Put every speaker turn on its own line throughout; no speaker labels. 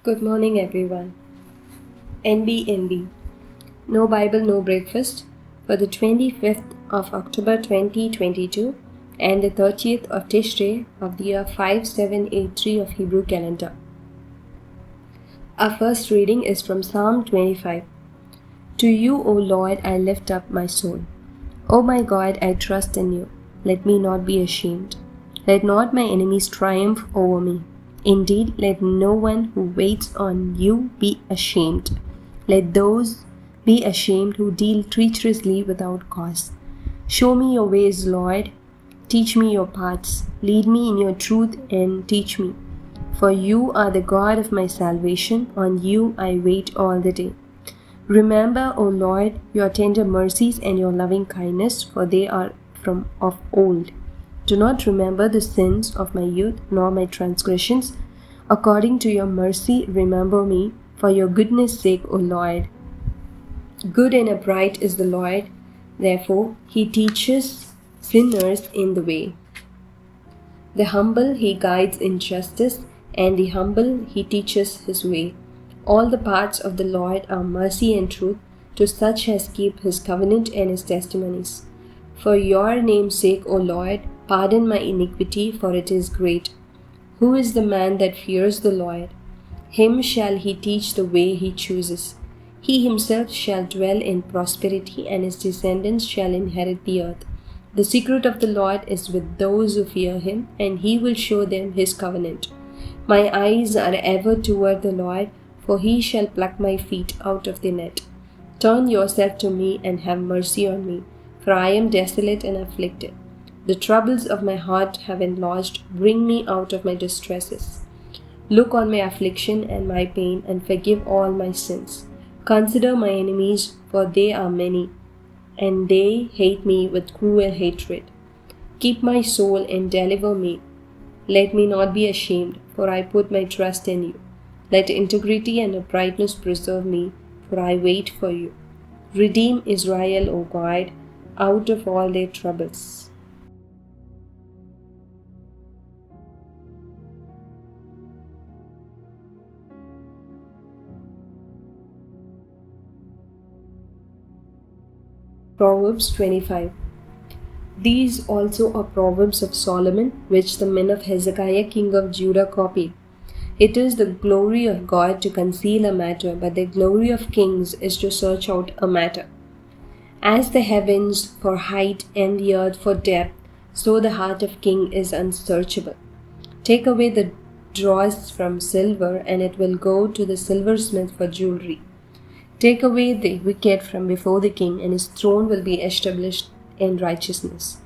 Good morning, everyone. NBNB No Bible, No Breakfast for the 25th of October 2022 and the 30th of Tishrei of the year 5783 of Hebrew calendar. Our first reading is from Psalm 25. To you, O Lord, I lift up my soul. O my God, I trust in you. Let me not be ashamed. Let not my enemies triumph over me. Indeed, let no one who waits on you be ashamed. Let those be ashamed who deal treacherously without cause. Show me your ways, Lord. Teach me your paths. Lead me in your truth and teach me. For you are the God of my salvation. On you I wait all the day. Remember, O Lord, your tender mercies and your loving kindness, for they are from of old. Do not remember the sins of my youth, nor my transgressions. According to your mercy, remember me, for your goodness' sake, O Lord. Good and upright is the Lord, therefore he teaches sinners in the way. The humble he guides in justice, and the humble he teaches his way. All the paths of the Lord are mercy and truth to such as keep his covenant and his testimonies. For your name's sake, O Lord, pardon my iniquity, for it is great. Who is the man that fears the Lord? Him shall he teach the way he chooses. He himself shall dwell in prosperity, and his descendants shall inherit the earth. The secret of the Lord is with those who fear him, and he will show them his covenant. My eyes are ever toward the Lord, for he shall pluck my feet out of the net. Turn yourself to me and have mercy on me, for I am desolate and afflicted. The troubles of my heart have enlarged. Bring me out of my distresses. Look on my affliction and my pain, and forgive all my sins. Consider my enemies, for they are many, and they hate me with cruel hatred. Keep my soul and deliver me. Let me not be ashamed, for I put my trust in you. Let integrity and uprightness preserve me, for I wait for you. Redeem Israel, O God, out of all their troubles. Proverbs 25. These also are Proverbs of Solomon, which the men of Hezekiah king of Judah copied. It is the glory of God to conceal a matter, but the glory of kings is to search out a matter. As the heavens for height and the earth for depth, so the heart of king is unsearchable. Take away the dross from silver, and it will go to the silversmith for jewelry. Take away the wicked from before the king, and his throne will be established in righteousness.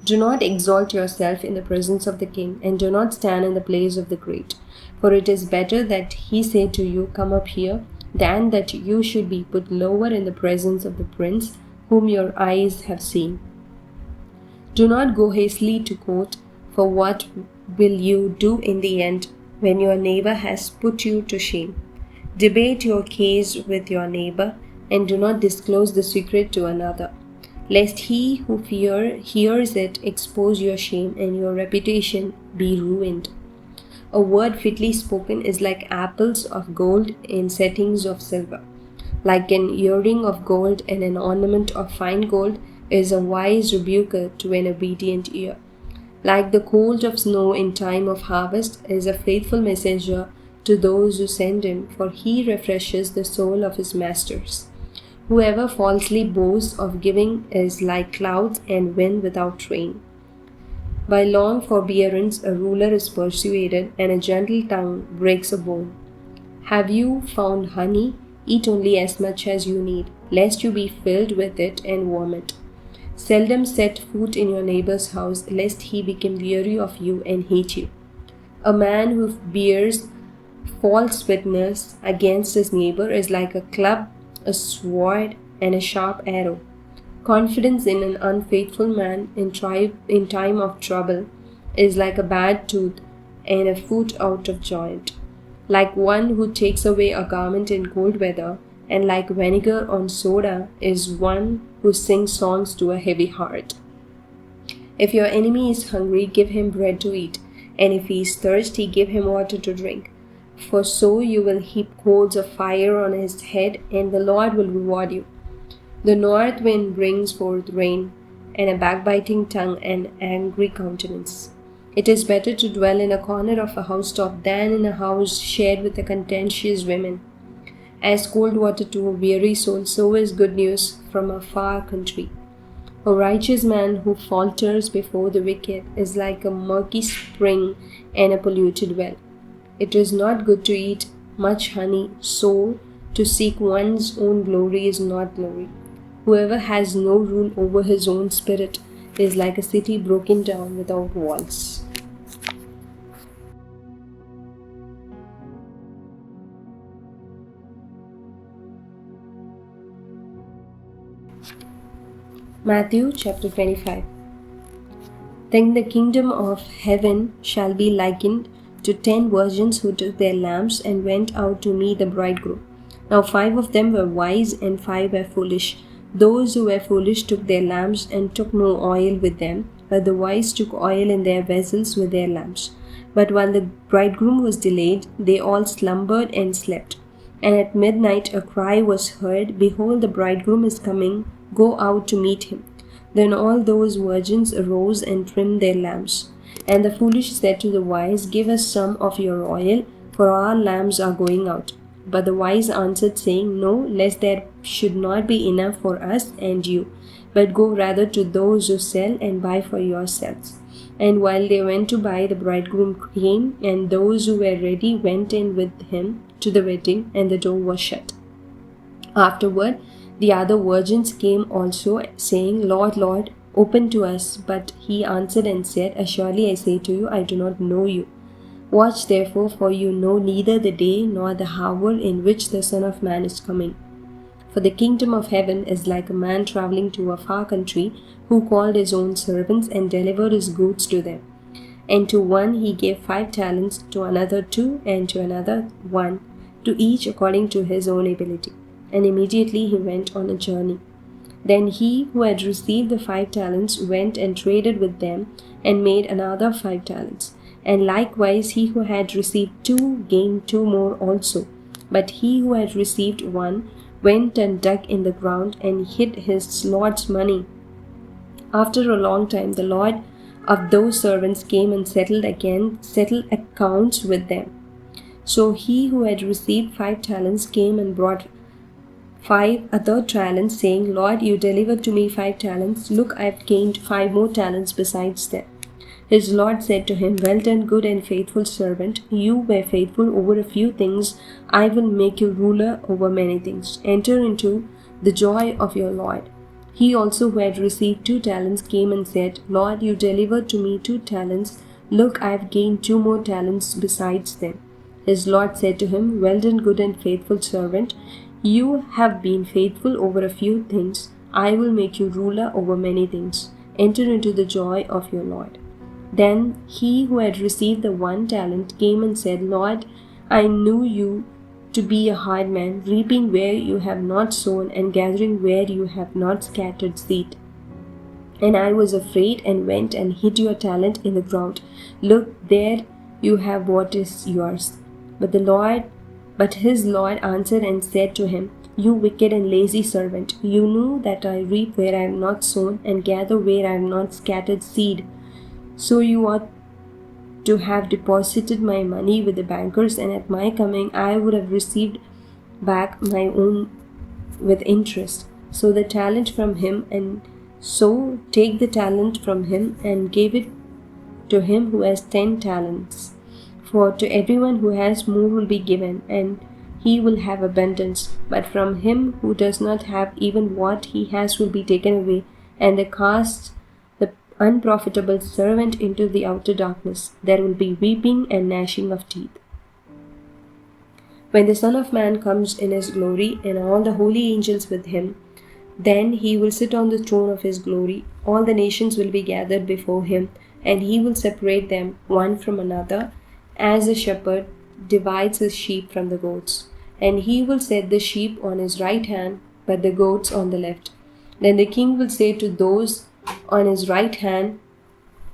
Do not exalt yourself in the presence of the king, and do not stand in the place of the great. For it is better that he say to you, Come up here, than that you should be put lower in the presence of the prince, whom your eyes have seen. Do not go hastily to court, for what will you do in the end when your neighbor has put you to shame? Debate your case with your neighbor, and do not disclose the secret to another, lest he who hears it expose your shame and your reputation be ruined. A word fitly spoken is like apples of gold in settings of silver. Like an earring of gold and an ornament of fine gold is a wise rebuker to an obedient ear. Like the cold of snow in time of harvest is a faithful messenger to those who send him, for he refreshes the soul of his masters. Whoever falsely boasts of giving is like clouds and wind without rain. By long forbearance a ruler is persuaded, and a gentle tongue breaks a bone. Have you found honey? Eat only as much as you need, lest you be filled with it and vomit. Seldom set foot in your neighbor's house, lest he become weary of you and hate you. A man who bears false witness against his neighbor is like a club, a sword, and a sharp arrow. Confidence in an unfaithful man in time of trouble is like a bad tooth and a foot out of joint. Like one who takes away a garment in cold weather, and like vinegar on soda is one who sings songs to a heavy heart. If your enemy is hungry, give him bread to eat, and if he is thirsty, give him water to drink. for so you will heap coals of fire on his head, and the Lord will reward you. The north wind brings forth rain, and a backbiting tongue and angry countenance. It is better to dwell in a corner of a housetop than in a house shared with a contentious women. As cold water to a weary soul, so is good news from a far country. A righteous man who falters before the wicked is like a murky spring and a polluted well. It is not good to eat much honey, so to seek one's own glory is not glory. Whoever has no rule over his own spirit is like a city broken down without walls. Matthew chapter 25. Then the kingdom of heaven shall be likened to 10 virgins who took their lamps and went out to meet the bridegroom. Now 5 of them were wise and 5 were foolish. Those who were foolish took their lamps and took no oil with them, but the wise took oil in their vessels with their lamps. But when the bridegroom was delayed, they all slumbered and slept. And at midnight a cry was heard, Behold, the bridegroom is coming, go out to meet him. Then all those virgins arose and trimmed their lamps. And the foolish said to the wise, Give us some of your oil, for our lamps are going out. But the wise answered, saying, No, lest there should not be enough for us and you, but go rather to those who sell and buy for yourselves. And while they went to buy, the bridegroom came, and those who were ready went in with him to the wedding, and the door was shut. Afterward, the other virgins came also, saying, Lord, Lord, open to us. But he answered and said, Assuredly I say to you, I do not know you. Watch therefore, for you know neither the day nor the hour in which the Son of Man is coming. For the kingdom of heaven is like a man traveling to a far country, who called his own servants and delivered his goods to them. And to one he gave 5 talents, to another 2, and to another 1, to each according to his own ability. And immediately he went on a journey. Then he who had received the 5 talents went and traded with them, and made another 5 talents. And likewise he who had received 2 gained 2 more also. But he who had received 1 went and dug in the ground and hid his Lord's money. After a long time the Lord of those servants came and settled accounts with them. So he who had received 5 talents came and brought 5 other talents, saying, Lord, you delivered to me 5 talents. Look, I have gained 5 more talents besides them. His Lord said to him, Well done, good and faithful servant. You were faithful over a few things. I will make you ruler over many things. Enter into the joy of your Lord. He also who had received 2 talents came and said, Lord, you delivered to me 2 talents. Look, I have gained 2 more talents besides them. His Lord said to him, Well done, good and faithful servant. You have been faithful over a few things. I will make you ruler over many things. Enter into the joy of your Lord. Then he who had received the 1 talent came and said, Lord, I knew you to be a hard man, reaping where you have not sown and gathering where you have not scattered seed. And I was afraid and went and hid your talent in the ground. Look, there you have what is yours. But his Lord answered and said to him, You wicked and lazy servant, you knew that I reap where I have not sown and gather where I have not scattered seed. So you ought to have deposited my money with the bankers, and at my coming I would have received back my own with interest. So take the talent from him and give it to him who has 10 talents. For to everyone who has more will be given, and he will have abundance. But from him who does not have, even what he has will be taken away. And they cast the unprofitable servant into the outer darkness. There will be weeping and gnashing of teeth. When the Son of Man comes in his glory, and all the holy angels with him, then he will sit on the throne of his glory. All the nations will be gathered before him, and he will separate them one from another, as a shepherd divides his sheep from the goats. And he will set the sheep on his right hand, but the goats on the left. Then the king will say to those on his right hand,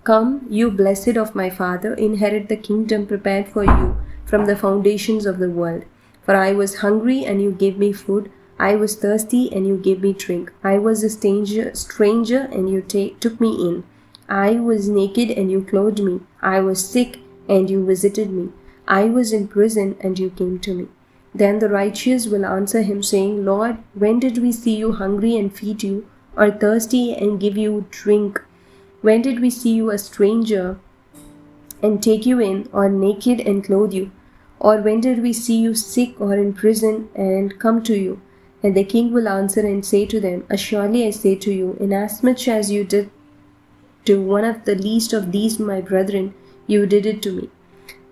Come, you blessed of my Father, inherit the kingdom prepared for you from the foundations of the world. For I was hungry, and you gave me food. I was thirsty, and you gave me drink. I was a stranger, and you took me in. I was naked, and you clothed me. I was sick, and you visited me. I was in prison, and you came to me. Then the righteous will answer him, saying, Lord, when did we see you hungry and feed you, or thirsty and give you drink? When did we see you a stranger and take you in, or naked and clothe you? Or when did we see you sick or in prison and come to you? And the king will answer and say to them, Assuredly I say to you, inasmuch as you did to one of the least of these my brethren, you did it to me.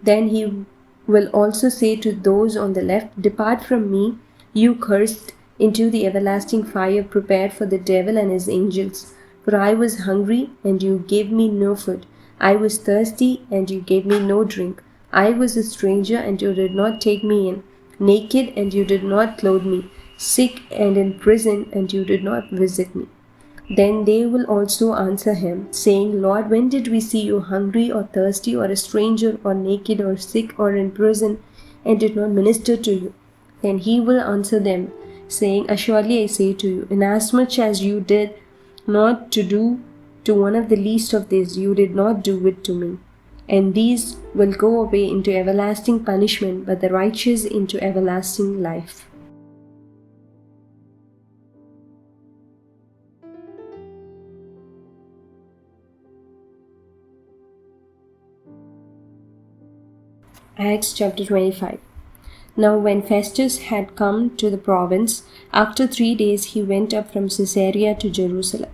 Then he will also say to those on the left, Depart from me, you cursed, into the everlasting fire prepared for the devil and his angels. For I was hungry, and you gave me no food. I was thirsty, and you gave me no drink. I was a stranger, and you did not take me in. Naked, and you did not clothe me. Sick and in prison, and you did not visit me. Then they will also answer him, saying, Lord, when did we see you hungry or thirsty or a stranger or naked or sick or in prison, and did not minister to you? Then he will answer them, saying, Assuredly I say to you, inasmuch as you did not to do to one of the least of these, you did not do it to me. And these will go away into everlasting punishment, but the righteous into everlasting life. Acts chapter 25. Now when Festus had come to the province, after 3 days he went up from Caesarea to Jerusalem.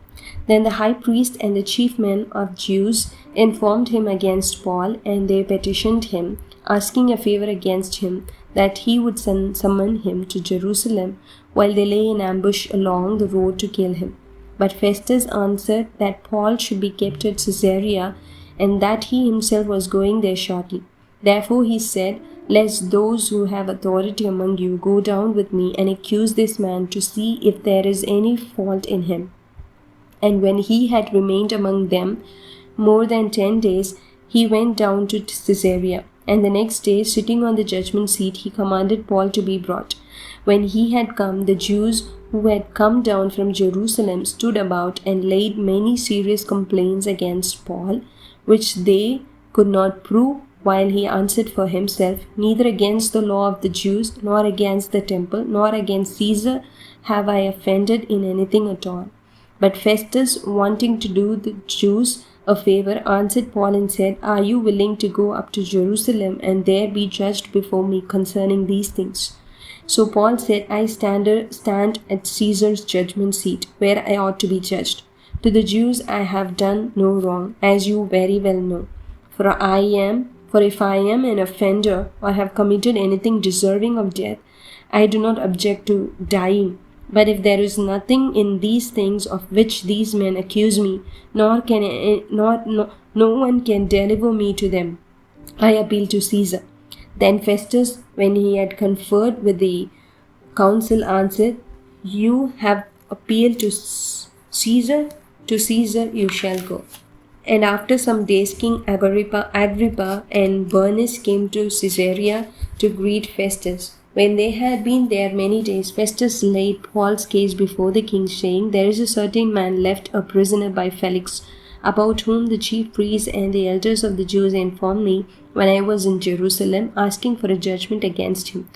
Then the high priest and the chief men of Jews informed him against Paul, and they petitioned him, asking a favor against him, that he would summon him to Jerusalem, while they lay in ambush along the road to kill him. But Festus answered that Paul should be kept at Caesarea, and that he himself was going there shortly. Therefore he said, Lest those who have authority among you go down with me and accuse this man to see if there is any fault in him. And when he had remained among them more than 10 days, he went down to Caesarea. And the next day, sitting on the judgment seat, he commanded Paul to be brought. When he had come, the Jews who had come down from Jerusalem stood about and laid many serious complaints against Paul, which they could not prove, while he answered for himself, Neither against the law of the Jews, nor against the temple, nor against Caesar have I offended in anything at all. But Festus, wanting to do the Jews a favor, answered Paul and said, Are you willing to go up to Jerusalem and there be judged before me concerning these things? So Paul said, I stand at Caesar's judgment seat, where I ought to be judged. To the Jews I have done no wrong, as you very well know. For if I am an offender or have committed anything deserving of death, I do not object to dying. But if there is nothing in these things of which these men accuse me, no one can deliver me to them, I appeal to Caesar. Then Festus, when he had conferred with the council, answered, You have appealed to Caesar you shall go. And after some days, King Agrippa and Bernice came to Caesarea to greet Festus. When they had been there many days, Festus laid Paul's case before the king, saying, There is a certain man left a prisoner by Felix, about whom the chief priests and the elders of the Jews informed me when I was in Jerusalem, asking for a judgment against him.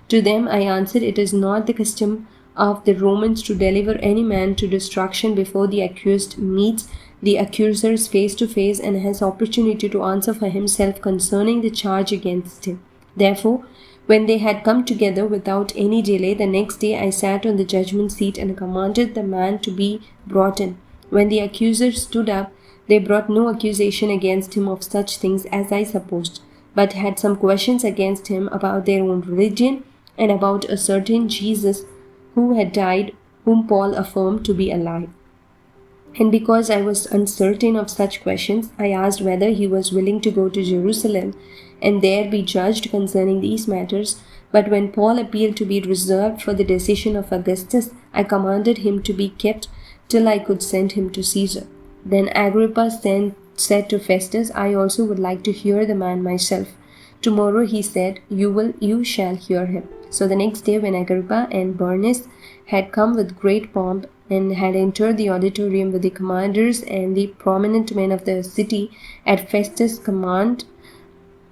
To them I answered, It is not the custom of the Romans to deliver any man to destruction before the accused meets the accusers face to face and has opportunity to answer for himself concerning the charge against him. Therefore, when they had come together without any delay, the next day I sat on the judgment seat and commanded the man to be brought in. When the accusers stood up, they brought no accusation against him of such things as I supposed, but had some questions against him about their own religion and about a certain Jesus who had died, whom Paul affirmed to be alive. And because I was uncertain of such questions, I asked whether he was willing to go to Jerusalem and there be judged concerning these matters. But when Paul appealed to be reserved for the decision of Augustus, I commanded him to be kept till I could send him to Caesar. Then Agrippa said to Festus, I also would like to hear the man myself. Tomorrow, he said, you shall hear him. So the next day, when Agrippa and Bernice had come with great pomp and had entered the auditorium with the commanders and the prominent men of the city, at Festus' command,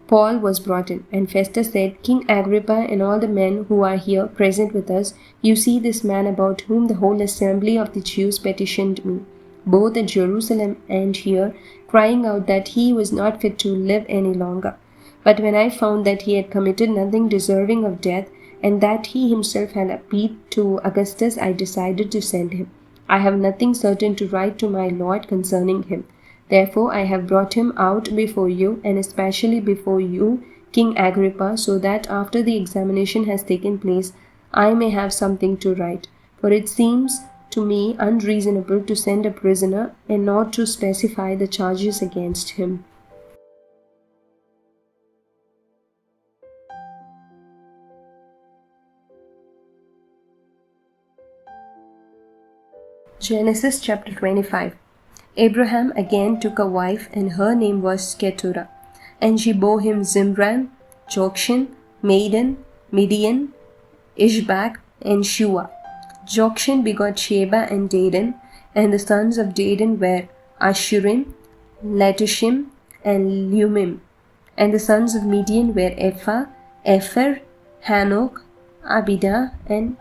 Paul was brought in, and Festus said, King Agrippa and all the men who are here present with us, you see this man about whom the whole assembly of the Jews petitioned me, both at Jerusalem and here, crying out that he was not fit to live any longer. But when I found that he had committed nothing deserving of death, and that he himself had appealed to Augustus, I decided to send him. I have nothing certain to write to my lord concerning him. Therefore I have brought him out before you, and especially before you, King Agrippa, so that after the examination has taken place, I may have something to write. For it seems to me unreasonable to send a prisoner and not to specify the charges against him. Genesis chapter 25. Abraham again took a wife, and her name was Keturah. And she bore him Zimran, Jokshan, Medan, Midian, Ishbak, and Shua. Jokshan begot Sheba and Dedan, and the sons of Dedan were Ashurim, Letushim, and Lumim. And the sons of Midian were Ephah, Epher, Hanok, Abidah, and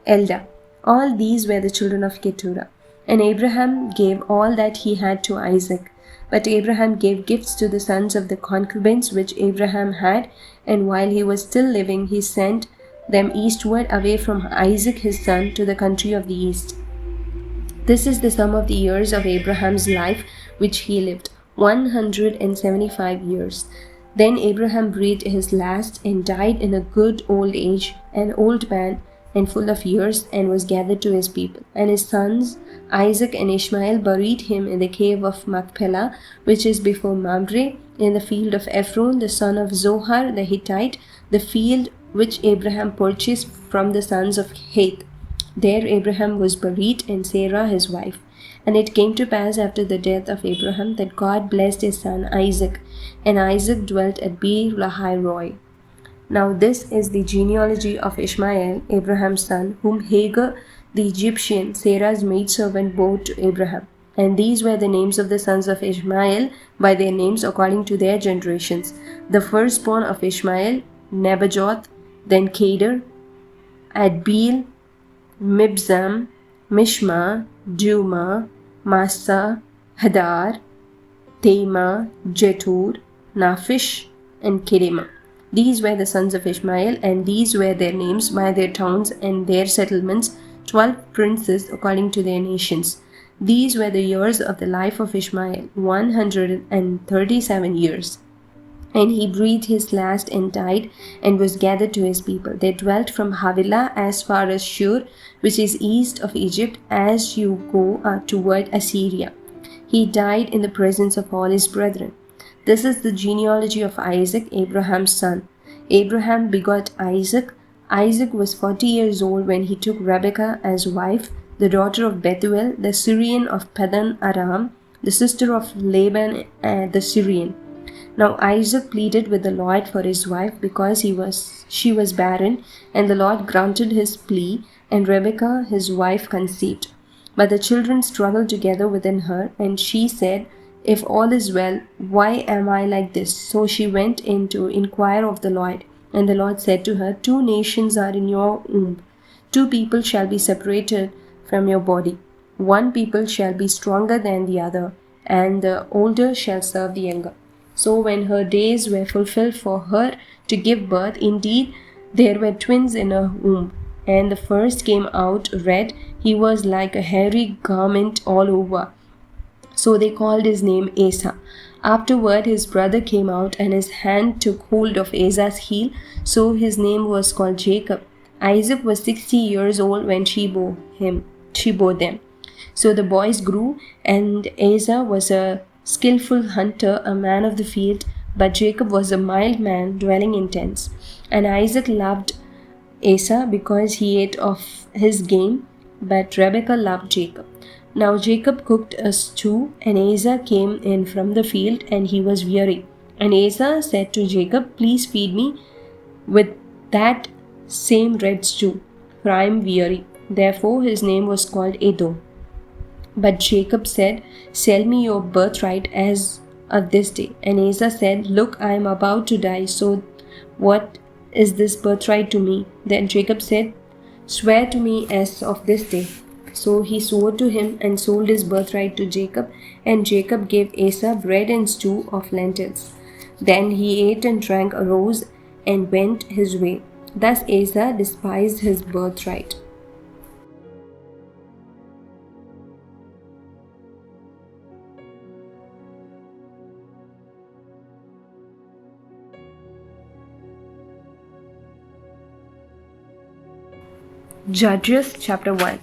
Eldah. All these were the children of Keturah. And Abraham gave all that he had to Isaac. But Abraham gave gifts to the sons of the concubines which Abraham had, and while he was still living, he sent them eastward away from Isaac his son to the country of the east. This is the sum of the years of Abraham's life which he lived, 175 years. Then Abraham breathed his last and died in a good old age, an old man and full of years, and was gathered to his people. And his sons Isaac and Ishmael buried him in the cave of Machpelah, which is before Mamre, in the field of Ephron the son of Zohar the Hittite, the field which Abraham purchased from the sons of Heth. There Abraham was buried, and Sarah his wife. And it came to pass after the death of Abraham that God blessed his son Isaac, and Isaac dwelt at Beer Lahai Roi. Now this is the genealogy of Ishmael, Abraham's son, whom Hagar the Egyptian, Sarah's maidservant, bore to Abraham. And these were the names of the sons of Ishmael by their names according to their generations. The firstborn of Ishmael, Nebajoth, then Kedar, Adbeel, Mibzam, Mishma, Duma, Massa, Hadar, Tema, Jetur, Naphish, and Kedema. These were the sons of Ishmael, and these were their names by their towns and their settlements, 12 princes according to their nations. These were the years of the life of Ishmael, 137 years. And he breathed his last and died, and was gathered to his people. They dwelt from Havilah as far as Shur, which is east of Egypt, as you go toward Assyria. He died in the presence of all his brethren. This is the genealogy of Isaac, Abraham's son. Abraham begot Isaac. Isaac was 40 years old when he took Rebekah as wife, the daughter of Bethuel, the Syrian of Padan Aram, the sister of Laban the Syrian. Now Isaac pleaded with the Lord for his wife because she was barren, and the Lord granted his plea, and Rebekah his wife conceived. But the children struggled together within her, and she said, If all is well, why am I like this? So she went in to inquire of the Lord. And the Lord said to her, 2 nations are in your womb. 2 people shall be separated from your body. 1 people shall be stronger than the other, and the older shall serve the younger. So when her days were fulfilled for her to give birth, indeed there were twins in her womb. And the first came out red. He was like a hairy garment all over. So they called his name Asa. Afterward his brother came out, and his hand took hold of Asa's heel, so his name was called Jacob. Isaac was 60 years old when she bore them. So the boys grew, and Asa was a skillful hunter, a man of the field, but Jacob was a mild man, dwelling in tents. And Isaac loved Asa because he ate of his game, but Rebekah loved Jacob. Now Jacob cooked a stew, and Asa came in from the field, and he was weary. And Asa said to Jacob, please feed me with that same red stew, for I am weary. Therefore his name was called Edom. But Jacob said, sell me your birthright as of this day. And Asa said, look, I am about to die, so what is this birthright to me? Then Jacob said, swear to me as of this day. So he swore to him and sold his birthright to Jacob, and Jacob gave Asa bread and stew of lentils. Then he ate and drank, arose, and went his way. Thus Asa despised his birthright. Judges chapter 1.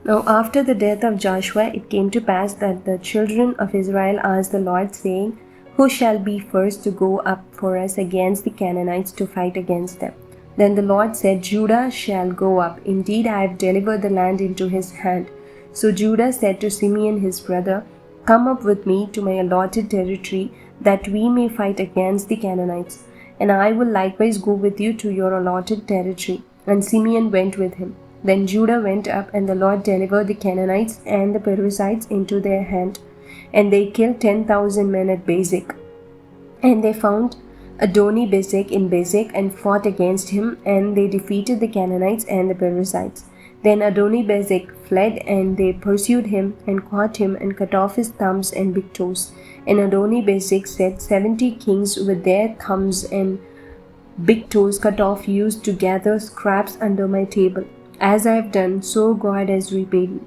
Now after the death of Joshua, it came to pass that the children of Israel asked the Lord, saying, who shall be first to go up for us against the Canaanites to fight against them? Then the Lord said, Judah shall go up. Indeed, I have delivered the land into his hand. So Judah said to Simeon his brother, come up with me to my allotted territory, that we may fight against the Canaanites. And I will likewise go with you to your allotted territory. And Simeon went with him. Then Judah went up, and the Lord delivered the Canaanites and the Perizzites into their hand. And they killed 10,000 men at Bezek. And they found Adoni-Bezek in Bezek and fought against him, and they defeated the Canaanites and the Perizzites. Then Adoni-Bezek fled, and they pursued him and caught him and cut off his thumbs and big toes. And Adoni-Bezek said, 70 kings with their thumbs and big toes cut off used to gather scraps under my table. As I have done, so God has repaid me.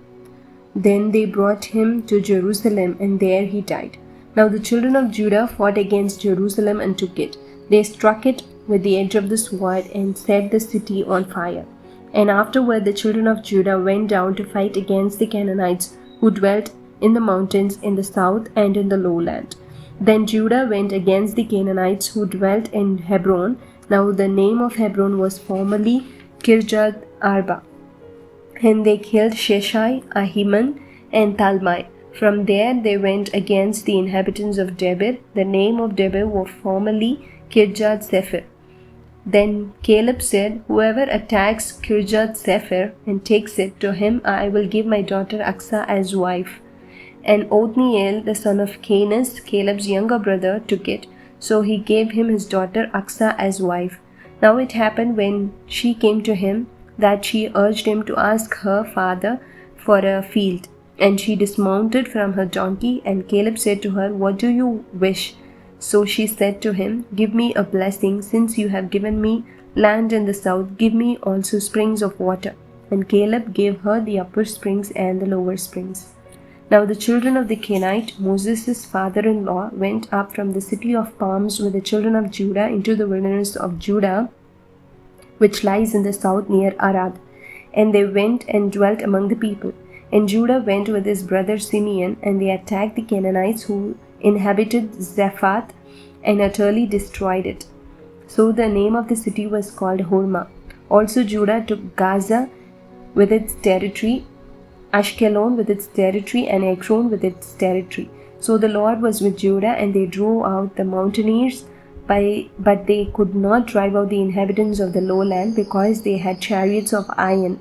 Then they brought him to Jerusalem, and there he died. Now the children of Judah fought against Jerusalem and took it. They struck it with the edge of the sword and set the city on fire. And afterward the children of Judah went down to fight against the Canaanites who dwelt in the mountains in the south and in the lowland. Then Judah went against the Canaanites who dwelt in Hebron. Now the name of Hebron was formerly Kirjath Arba. And they killed Sheshai, Ahiman, and Talmai. From there they went against the inhabitants of Debir. The name of Debir was formerly Kirjath Sepher. Then Caleb said, whoever attacks Kirjath Sepher and takes it, to him I will give my daughter Aksa as wife. And Othniel, the son of Kenaz, Caleb's younger brother, took it. So he gave him his daughter Aksa as wife. Now it happened when she came to him that she urged him to ask her father for a field. And she dismounted from her donkey, and Caleb said to her, what do you wish? So she said to him, give me a blessing, since you have given me land in the south, give me also springs of water. And Caleb gave her the upper springs and the lower springs. Now the children of the Kenite, Moses' father-in-law, went up from the city of palms with the children of Judah into the wilderness of Judah, which lies in the south near Arad. And they went and dwelt among the people. And Judah went with his brother Simeon, and they attacked the Canaanites who inhabited Zaphath and utterly destroyed it. So the name of the city was called Hormah. Also Judah took Gaza with its territory, Ashkelon with its territory, and Ekron with its territory. So the Lord was with Judah, and they drove out the mountaineers, but they could not drive out the inhabitants of the lowland, because they had chariots of iron.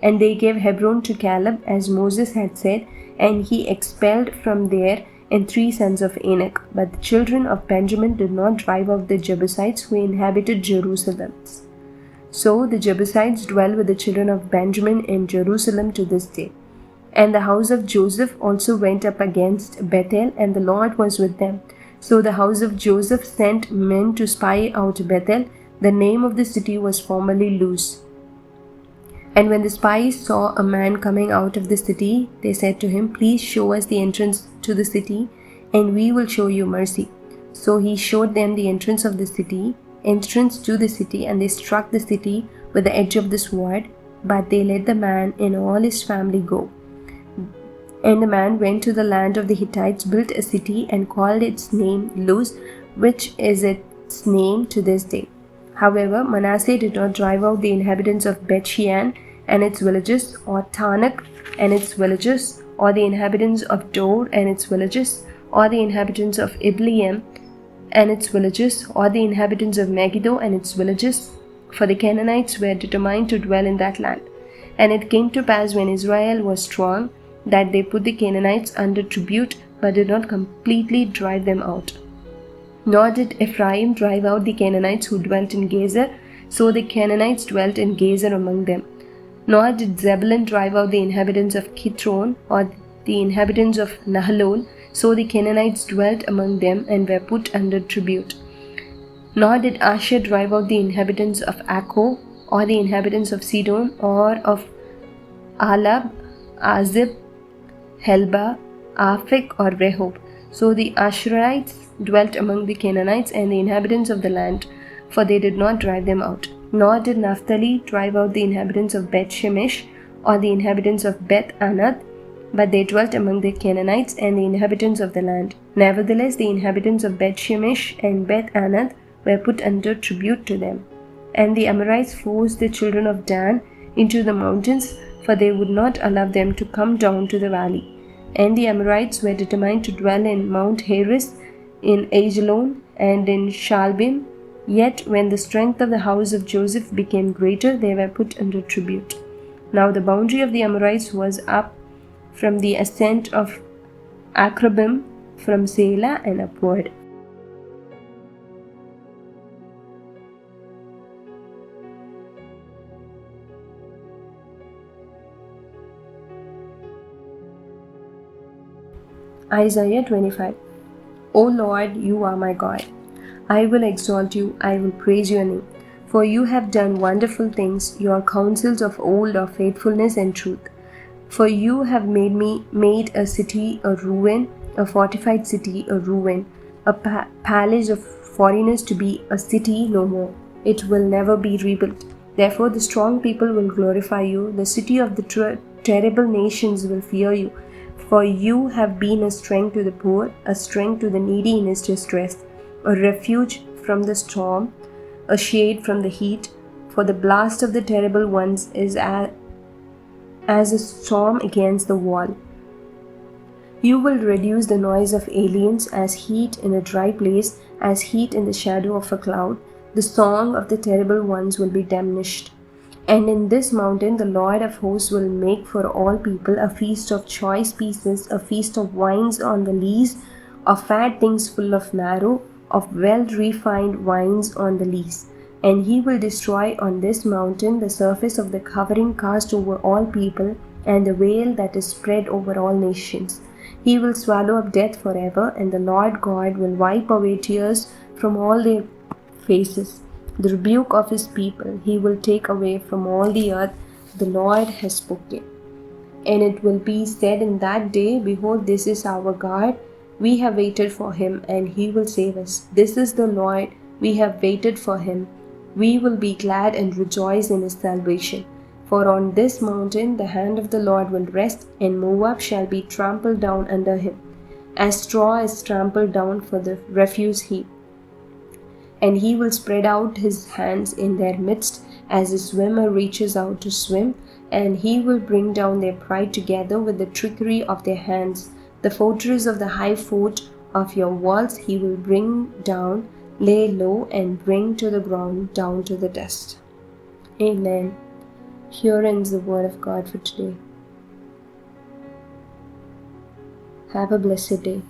And they gave Hebron to Caleb, as Moses had said, and he expelled from there and 3 sons of Anak. But the children of Benjamin did not drive out the Jebusites who inhabited Jerusalem. So the Jebusites dwell with the children of Benjamin in Jerusalem to this day. And the house of Joseph also went up against Bethel, and the Lord was with them. So the house of Joseph sent men to spy out Bethel. The name of the city was formerly Luz. And when the spies saw a man coming out of the city, they said to him, please show us the entrance to the city, and we will show you mercy. So he showed them the entrance to the city, and they struck the city with the edge of the sword, but they let the man and all his family go. And the man went to the land of the Hittites, built a city, and called its name Luz, which is its name to this day. However, Manasseh did not drive out the inhabitants of Beth-shean and its villages, or Tanakh and its villages, or the inhabitants of Dor and its villages, or the inhabitants of Ibleam, and its villages, or the inhabitants of Megiddo and its villages, for the Canaanites were determined to dwell in that land. And it came to pass when Israel was strong, that they put the Canaanites under tribute, but did not completely drive them out. Nor did Ephraim drive out the Canaanites who dwelt in Gezer, so the Canaanites dwelt in Gezer among them. Nor did Zebulun drive out the inhabitants of Kithron, or the inhabitants of Nahalol, so the Canaanites dwelt among them and were put under tribute. Nor did Asher drive out the inhabitants of Akko, or the inhabitants of Sidon, or of Alab, Azib, Helba, Aphik, or Rehob. So the Asherites dwelt among the Canaanites and the inhabitants of the land, for they did not drive them out. Nor did Naphtali drive out the inhabitants of Beth Shemesh, or the inhabitants of Beth Anath, but they dwelt among the Canaanites and the inhabitants of the land. Nevertheless, the inhabitants of Beth Shemesh and Beth Anath were put under tribute to them. And the Amorites forced the children of Dan into the mountains, for they would not allow them to come down to the valley. And the Amorites were determined to dwell in Mount Heres, in Ajalon, and in Shalbim. Yet when the strength of the house of Joseph became greater, they were put under tribute. Now the boundary of the Amorites was up from the ascent of Akrabim, from Selah and upward. Isaiah 25. O Lord, you are my God. I will exalt you, I will praise your name. For you have done wonderful things, your counsels of old are faithfulness and truth. For you have made a city a ruin, a fortified city a ruin, a palace of foreigners to be a city no more. It will never be rebuilt. Therefore the strong people will glorify you, the city of the terrible nations will fear you. For you have been a strength to the poor, a strength to the needy in his distress, a refuge from the storm, a shade from the heat. For the blast of the terrible ones is as a storm against the wall. You will reduce the noise of aliens as heat in a dry place, as heat in the shadow of a cloud. The song of the terrible ones will be diminished. And in this mountain the Lord of hosts will make for all people a feast of choice pieces, a feast of wines on the lees, of fat things full of marrow, of well-refined wines on the lees. And he will destroy on this mountain the surface of the covering cast over all people, and the veil that is spread over all nations. He will swallow up death forever, and the Lord God will wipe away tears from all their faces. The rebuke of his people he will take away from all the earth. The Lord has spoken. And it will be said in that day, Behold, this is our God. We have waited for him, and he will save us. This is the Lord. We have waited for him. We will be glad and rejoice in his salvation. For on this mountain the hand of the Lord will rest, and Moab shall be trampled down under him, as straw is trampled down for the refuse heap. And he will spread out his hands in their midst, as a swimmer reaches out to swim, and he will bring down their pride together with the trickery of their hands. The fortress of the high fort of your walls he will bring down, lay low, and bring to the ground, down to the dust. Amen. Here ends the word of God for today. Have a blessed day.